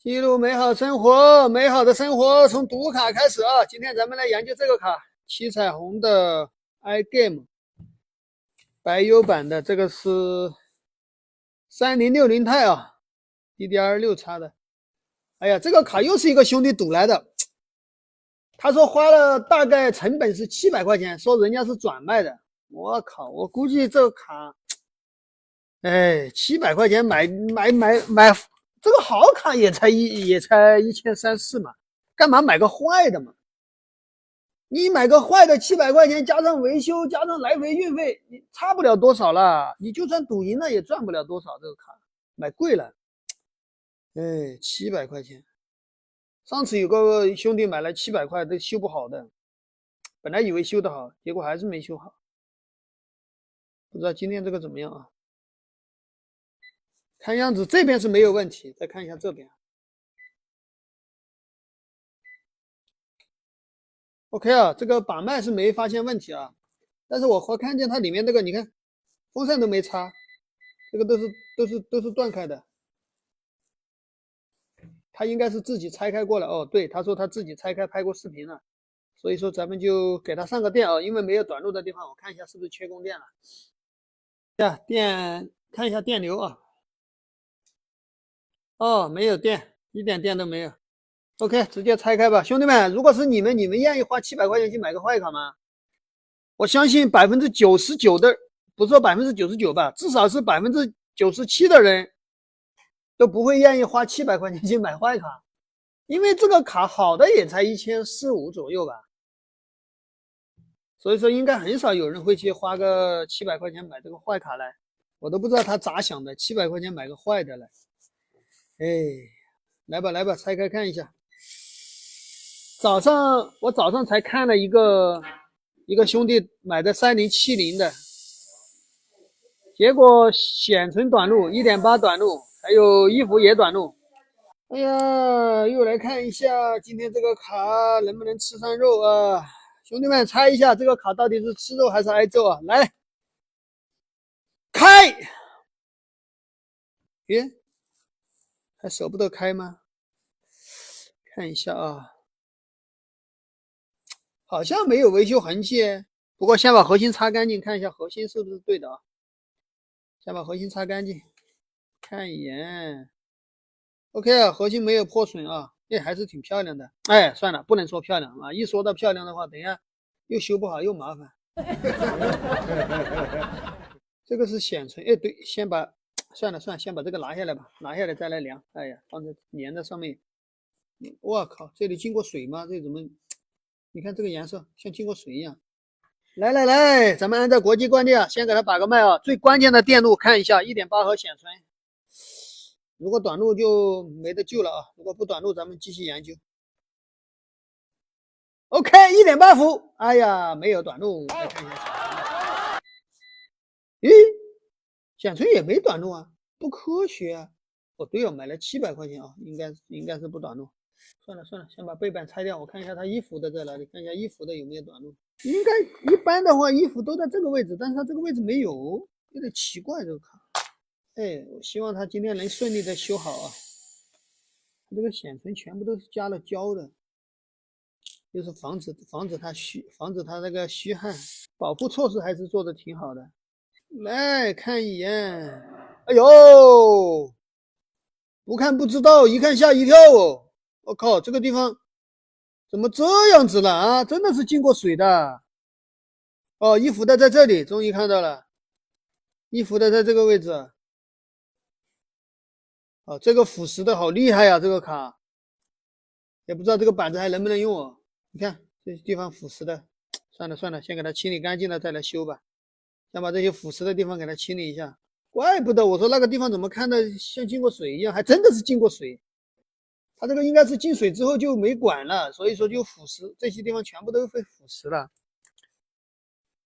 记录美好生活，美好的生活从读卡开始啊！今天咱们来研究这个卡，七彩虹的 iGame 白幽版的，这个是3060 钛啊 ，DDR6 插的。哎呀，这个卡又是一个兄弟赌来的，他说花了大概成本是700块钱，说人家是转卖的。我靠，我估计这个卡，哎，700块钱买，这个好卡也才1300-1400嘛，干嘛买个坏的嘛？你买个坏的700块钱，加上维修，加上来回运费，你差不了多少了。你就算赌赢了，也赚不了多少。这个卡买贵了，哎，700块钱。上次有个兄弟买了700块都修不好的，本来以为修得好，结果还是没修好。不知道今天这个怎么样啊？看样子这边是没有问题，再看一下这边。OK 啊，这个把脉是没发现问题啊，但是我看见它里面这个，你看风扇都没插，这个都是断开的。他应该是自己拆开过了哦，对，他说他自己拆开拍过视频了，所以说咱们就给他上个电啊，因为没有短路的地方，我看一下是不是缺供电了。电看一下电流啊，哦，没有电，一点电都没有。OK，直接拆开吧，兄弟们，如果是你们愿意花700块钱去买个坏卡吗？我相信99%的，不说99%吧，至少是97%的人都不会愿意花700块钱去买坏卡，因为这个卡好的也才1400-1500左右吧，所以说应该很少有人会去花个700块钱买这个坏卡来，我都不知道他咋想的，700块钱买个坏的来，哎，来吧来吧，拆开看一下。我早上才看了一个兄弟买的3070的，结果显存短路1.8短路，还有衣服也短路。哎呀，又来看一下今天这个卡能不能吃上肉啊？兄弟们猜一下这个卡到底是吃肉还是挨揍啊？来，开！耶，还舍不得开吗？看一下啊，好像没有维修痕迹，不过先把核心擦干净，看一下核心是不是对的啊？先把核心擦干净，看一眼。OK 啊，核心没有破损啊，这还是挺漂亮的。哎，算了，不能说漂亮啊，一说到漂亮的话，等一下又修不好又麻烦。这个是显存，哎，对，算了，先把这个拿下来吧，拿下来再来量。哎呀，放在粘在上面。我靠，这里经过水吗？这怎么？你看这个颜色像经过水一样。来，咱们按照国际惯例啊，先给它把个脉啊。最关键的电路看一下，1.8核显存。如果短路就没得救了啊！如果不短路，咱们继续研究。OK， 1.8伏，哎呀，没有短路，再看一下。咦，显存也没短路啊，不科学啊！哦，对哦，买了700块钱啊，应该是不短路。算了，先把背板拆掉，我看一下它衣服的在哪里，看一下衣服的有没有短路。应该一般的话，衣服都在这个位置，但是它这个位置没有，有点奇怪这个卡。哎，我希望它今天能顺利的修好啊。这个显存全部都是加了胶的，就是防止它那个虚焊，保护措施还是做的挺好的。来看一眼，哎呦，不看不知道，一看吓一跳哦！我靠，这个地方怎么这样子了啊？真的是进过水的。哦，衣服的在这里，终于看到了，衣服的在这个位置。哦，这个腐蚀的好厉害呀，这个卡，也不知道这个板子还能不能用哦。你看这些地方腐蚀的，算了，先给它清理干净了再来修吧。先把这些腐蚀的地方给它清理一下。怪不得我说那个地方怎么看的像进过水一样，还真的是进过水。它这个应该是进水之后就没管了，所以说就腐蚀，这些地方全部都被腐蚀了。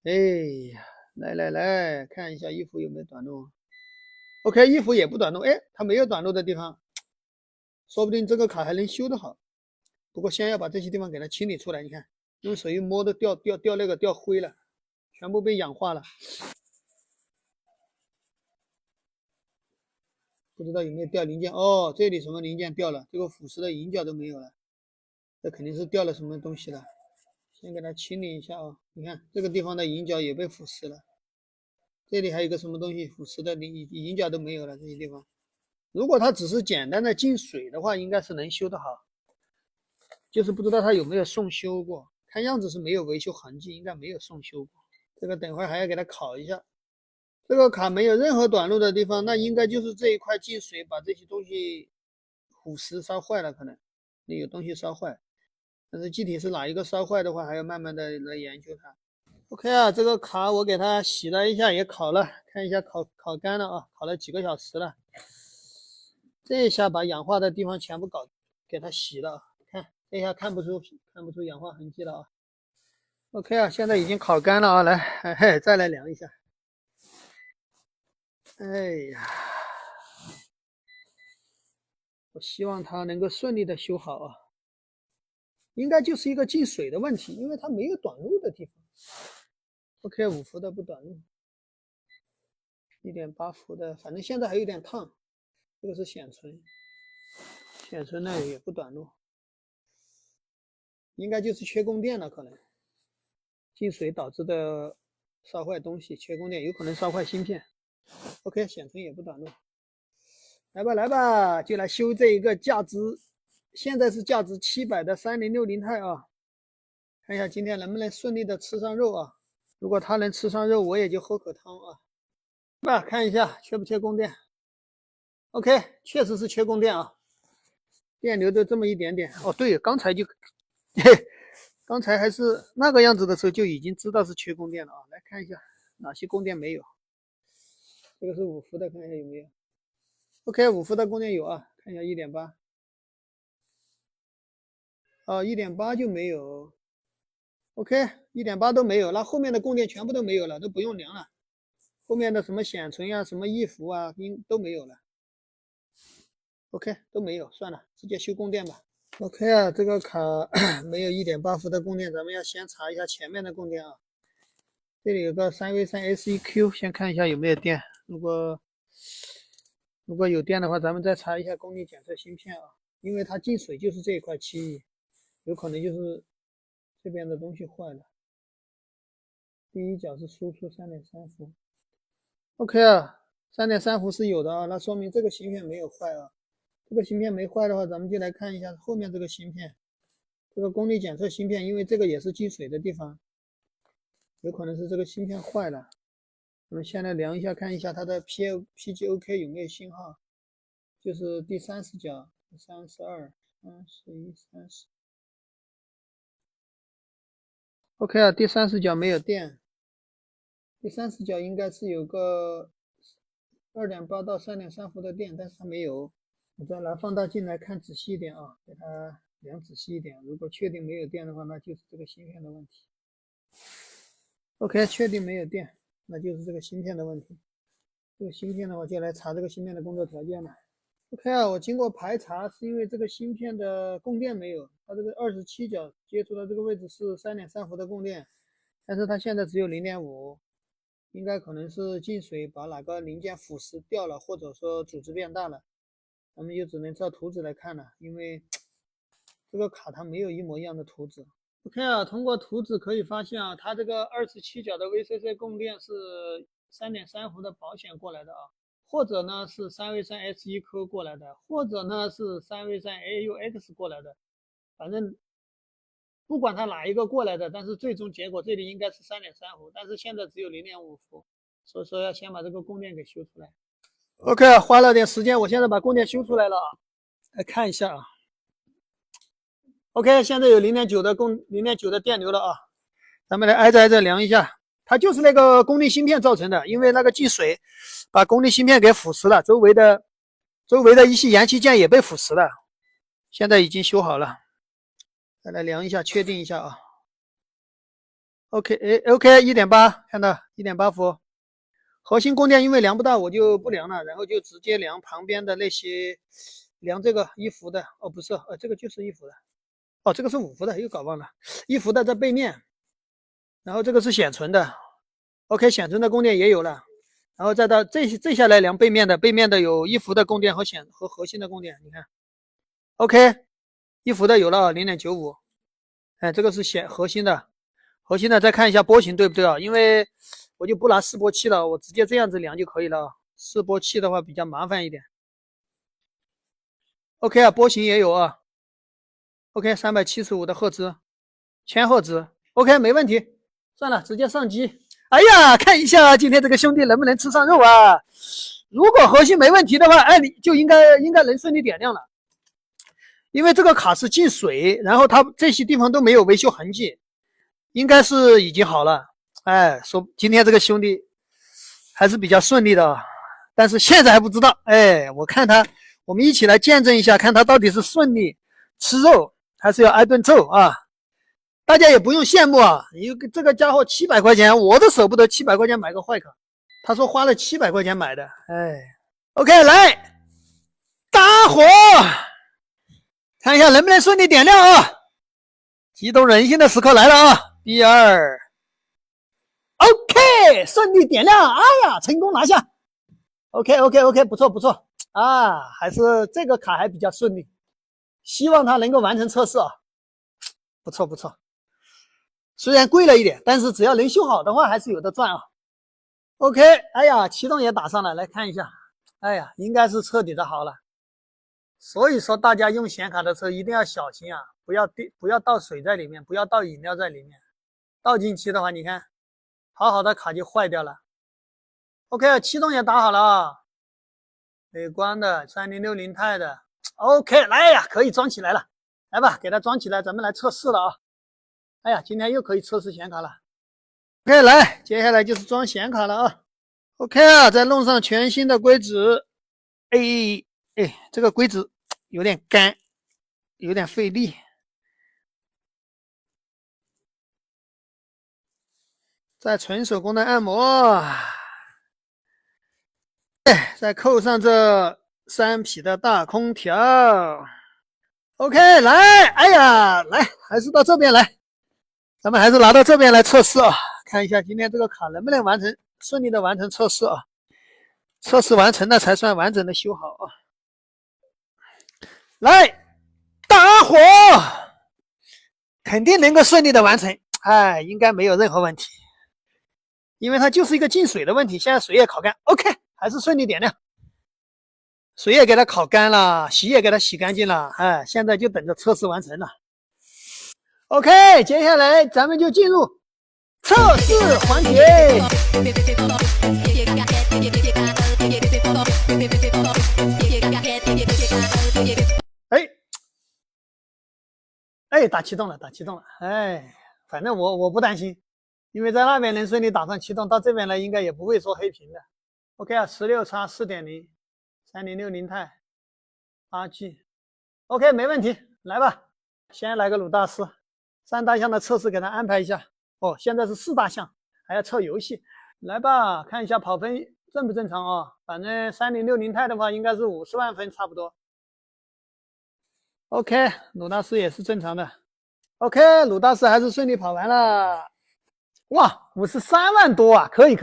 哎呀，来看一下衣服有没有短路。OK， 衣服也不短路，哎，它没有短路的地方，说不定这个卡还能修得好。不过先要把这些地方给它清理出来，你看用手一摸都掉灰了，全部被氧化了。不知道有没有掉零件哦，这里什么零件掉了，这个腐蚀的银角都没有了，这肯定是掉了什么东西了。先给它清理一下啊，你看这个地方的银角也被腐蚀了，这里还有个什么东西腐蚀的银角都没有了，这些地方。如果它只是简单的进水的话，应该是能修得好，就是不知道它有没有送修过，看样子是没有维修痕迹，应该没有送修过。这个等会儿还要给它烤一下。这个卡没有任何短路的地方，那应该就是这一块进水把这些东西腐蚀烧坏了，可能有东西烧坏，但是具体是哪一个烧坏的话，还要慢慢的来研究它。OK 啊，这个卡我给它洗了一下，也烤了，看一下烤干了啊，烤了几个小时了。这一下把氧化的地方全部给它洗了，看这一下看不出氧化痕迹了啊。OK 啊，现在已经烤干了啊，来，嘿，再来量一下。哎呀，我希望它能够顺利的修好啊，应该就是一个进水的问题，因为它没有短路的地方。OK， 5伏的不短路，1.8伏的，反正现在还有点烫。这个是显存，显存呢也不短路，应该就是缺供电了，可能进水导致的烧坏东西，缺供电，有可能烧坏芯片。OK， 显存也不短路，来吧来吧，就来修这一个价值，现在是价值700的3060钛啊，看一下今天能不能顺利的吃上肉啊。如果它能吃上肉，我也就喝口汤啊。吧，看一下缺不缺供电。OK， 确实是缺供电啊，电流就这么一点点。哦，对，刚才就，刚才还是那个样子的时候就已经知道是缺供电了啊。来看一下哪些供电没有。这个是5伏的，看一下有没有。OK， 5伏的供电有啊，看一下 1.8。1.8就没有。OK， 1.8都没有，那后面的供电全部都没有了，都不用量了。后面的什么显存呀、什么一伏啊，都没有了。OK， 都没有，算了，直接修供电吧。OK 啊，这个卡没有 1.8伏的供电，咱们要先查一下前面的供电啊。这里有个 3V3SEQ， 先看一下有没有电。如果有电的话，咱们再查一下功率检测芯片啊，因为它进水就是这一块区域，有可能就是这边的东西坏了。第一角是输出 3.3伏。OK 啊，3.3伏是有的啊，那说明这个芯片没有坏啊。这个芯片没坏的话，咱们就来看一下后面这个芯片，这个功率检测芯片，因为这个也是进水的地方，有可能是这个芯片坏了。我们先来量一下，看一下它的 PGOK 有没有信号，就是第30角、32、31、30。OK 啊，第30角没有电，第30角应该是有个2.8到3.3伏的电，但是它没有。我再拿放大镜来看仔细一点啊，给它量仔细一点。如果确定没有电的话，那就是这个芯片的问题。OK， 确定没有电，那就是这个芯片的问题。这个芯片的话，就来查这个芯片的工作条件了。OK 啊，我经过排查，是因为这个芯片的供电没有，它这个27角接触的这个位置是3.3伏的供电，但是它现在只有0.5，应该可能是进水把哪个零件腐蚀掉了，或者说组织变大了。咱们就只能照图纸来看了，因为这个卡它没有一模一样的图纸。OK 啊，通过图纸可以发现啊，它这个27角的 VCC 供电是3.3伏的保险过来的啊，或者呢是3V3SEQ 过来的，或者呢是3V3AUX 过来的，反正不管它哪一个过来的，但是最终结果这里应该是3.3伏，但是现在只有0.5伏，所以说要先把这个供电给修出来。OK， 花了点时间，我现在把供电修出来了啊，来看一下啊。OK， 现在有0.9的电流了啊，咱们来挨着量一下，它就是那个功率芯片造成的，因为那个进水把功率芯片给腐蚀了，周围的一些燃气件也被腐蚀了，现在已经修好了，再来量一下，确定一下啊。OK， 1.8， 看到 1.8 伏。核心供电因为量不到，我就不量了，然后就直接量旁边的那些，量这个1伏的，哦不是，这个就是1伏的，哦这个是5伏的，又搞忘了，1伏的在背面，然后这个是显存的 ，OK 显存的供电也有了，然后再到这下来量背面的，背面的有一伏的供电和核心的供电，你看 ，OK， 一伏的有了 0.95， 哎，这个是核心的，核心的再看一下波形对不对啊？因为我就不拿示波器了，我直接这样子量就可以了。示波器的话比较麻烦一点。OK 啊，波形也有啊。OK， 375的赫兹，1000赫兹 ，OK 没问题。算了，直接上机。哎呀，看一下今天这个兄弟能不能吃上肉啊？如果核心没问题的话，哎，你就应该能顺利点亮了。因为这个卡是进水，然后它这些地方都没有维修痕迹，应该是已经好了。哎，说今天这个兄弟还是比较顺利的，但是现在还不知道。哎，我看他，我们一起来见证一下，看他到底是顺利吃肉还是要挨顿揍啊！大家也不用羡慕啊，这个家伙700块钱，我都舍不得700块钱买个坏卡。他说花了700块钱买的，哎 ，OK， 来打火，看一下能不能顺利点亮啊！激动人心的时刻来了啊！B2 ，OK， 顺利点亮，哎呀，成功拿下。OK， 不错不错啊，还是这个卡还比较顺利，希望它能够完成测试啊，不错不错。虽然贵了一点，但是只要能修好的话，还是有的赚啊。OK， 哎呀，启动也打上了，来看一下，哎呀，应该是彻底的好了。所以说，大家用显卡的时候一定要小心啊，不要倒水在里面，不要倒饮料在里面，倒进去的话，你看，好好的卡就坏掉了。OK， 启动也打好了啊，美光的3060 钛的 ，OK， 来呀，可以装起来了，来吧，给它装起来，咱们来测试了啊。哎呀，今天又可以测试显卡了。OK， 来，接下来就是装显卡了啊。OK 啊，再弄上全新的硅脂。哎，这个硅脂有点干，有点费力。再纯手工的按摩。再扣上这3匹的大空调。OK， 来，哎呀，来，还是到这边来。咱们还是拿到这边来测试啊，看一下今天这个卡能不能顺利的完成测试啊。测试完成了才算完整的修好啊。来，打火，肯定能够顺利的完成，哎，应该没有任何问题，因为它就是一个进水的问题。现在水也烤干 ，OK， 还是顺利点亮，水也给它烤干了，洗也给它洗干净了，哎，现在就等着测试完成了。OK， 接下来咱们就进入测试环节。哎，打启动了，哎，反正我不担心，因为在那边能顺利打上启动，到这边来应该也不会说黑屏的。OK 啊，16x4.0 3060 钛 8G，OK， 没问题，来吧，先来个鲁大师，3大项的测试给他安排一下。哦，现在是4大项，还要测游戏，来吧，看一下跑分正不正常啊？反正3060 钛的话，应该是50万分差不多。OK， 鲁大师也是正常的。OK， 鲁大师还是顺利跑完了。哇，53万多啊！可以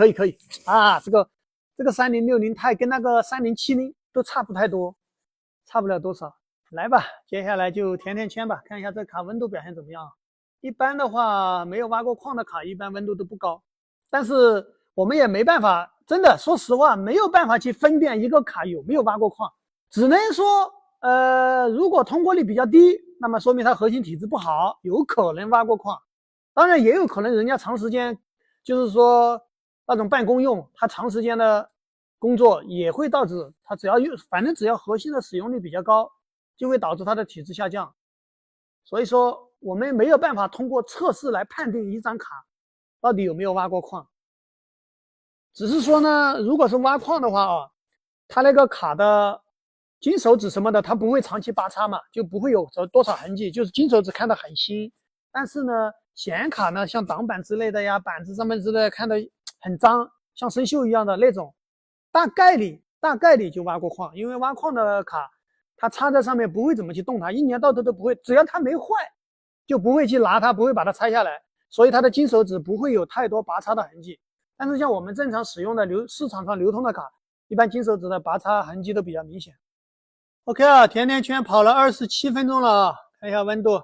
啊！这个3060钛跟那个3070都差不太多，差不了多少。来吧，接下来就填签吧，看一下这卡温度表现怎么样。一般的话，没有挖过矿的卡，一般温度都不高。但是我们也没办法，真的说实话，没有办法去分辨一个卡有没有挖过矿，只能说。如果通过率比较低，那么说明它核心体质不好，有可能挖过矿。当然也有可能人家长时间，就是说那种办公用，它长时间的工作也会导致它反正只要核心的使用率比较高，就会导致它的体质下降。所以说我们没有办法通过测试来判定一张卡到底有没有挖过矿。只是说呢，如果是挖矿的话啊，它那个卡的金手指什么的，它不会长期拔擦嘛，就不会有多少痕迹，就是金手指看得很新。但是呢，显卡呢，像挡板之类的呀，板子上面之类的看得很脏，像生锈一样的那种，大概率就挖过矿。因为挖矿的卡，它插在上面不会怎么去动它，一年到头都不会，只要它没坏，就不会去拿它，不会把它拆下来，所以它的金手指不会有太多拔擦的痕迹。但是像我们正常使用的市场上流通的卡，一般金手指的拔插痕迹都比较明显。OK 啊，甜甜圈跑了27分钟了啊，看一下温度，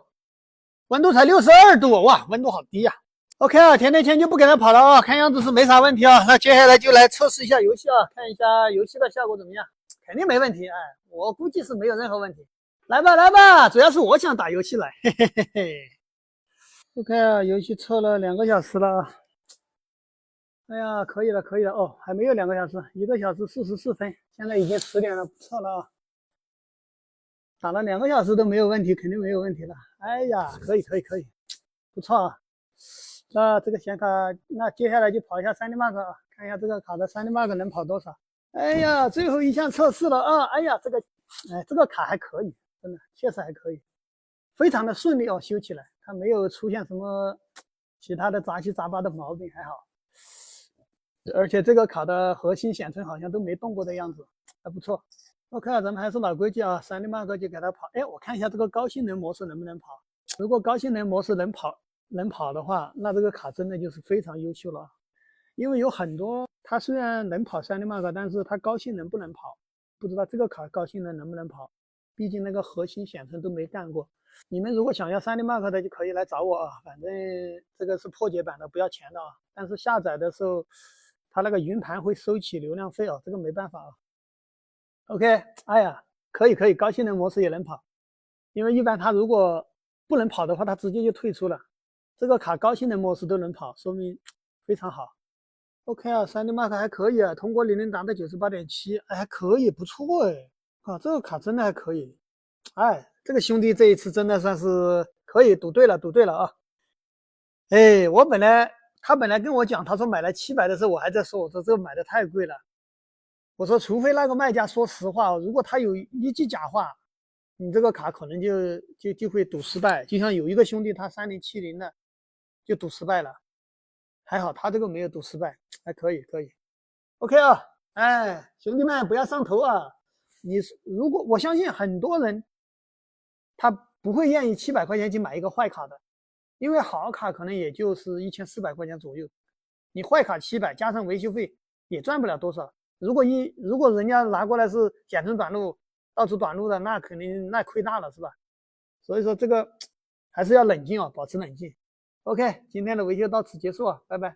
温度才62度，哇，温度好低呀。OK 啊，甜甜圈就不给它跑了啊，看样子是没啥问题啊。那接下来就来测试一下游戏啊，看一下游戏的效果怎么样。肯定没问题，哎，我估计是没有任何问题。来吧，来吧，主要是我想打游戏来，嘿嘿嘿嘿。OK 啊，游戏测了2个小时了啊。哎呀，可以了，可以了哦，还没有2个小时，1个小时44分，现在已经10点了，不错了啊。打了2个小时都没有问题，肯定没有问题了。哎呀，可以，可以，可以，不错啊。那这个显卡，那接下来就跑一下3D Mark 啊，看一下这个卡的3D Mark 能跑多少。哎呀，最后一项测试了啊！哎呀，这个卡还可以，真的确实还可以，非常的顺利哦，修起来它没有出现什么其他的杂七杂八的毛病，还好。而且这个卡的核心显存好像都没动过的样子，还不错。OK 啊，咱们还是老规矩啊，3D Mark 就给它跑。哎，我看一下这个高性能模式能不能跑。如果高性能模式能跑的话，那这个卡真的就是非常优秀了。因为有很多它虽然能跑3D Mark，但是它高性能不能跑，不知道这个卡高性能能不能跑。毕竟那个核心显存都没干过。你们如果想要3D Mark 的，就可以来找我啊，反正这个是破解版的，不要钱的啊。但是下载的时候，它那个云盘会收起流量费哦，这个没办法啊。OK， 哎呀，可以可以，高性能模式也能跑，因为一般它如果不能跑的话，它直接就退出了。这个卡高性能模式都能跑，说明非常好。OK 啊，3D Mark 还可以啊，通过率能达到98.7%，哎，还可以，不错哎。啊，这个卡真的还可以。哎，这个兄弟这一次真的算是可以，赌对了，赌对了啊。哎，他本来跟我讲，他说买了700的时候，我还在说，我说这个买的太贵了。我说，除非那个卖家说实话，如果他有一句假话，你这个卡可能就会赌失败。就像有一个兄弟他3070的就赌失败了，还好他这个没有赌失败，还可以可以。OK 啊，哎，兄弟们不要上头啊！如果我相信很多人他不会愿意700块钱去买一个坏卡的，因为好卡可能也就是1400块钱左右，你坏卡700加上维修费也赚不了多少。如果人家拿过来是显存短路，到处短路的，那肯定那亏大了，是吧？所以说这个还是要冷静啊，保持冷静。OK， 今天的维修到此结束啊，拜拜。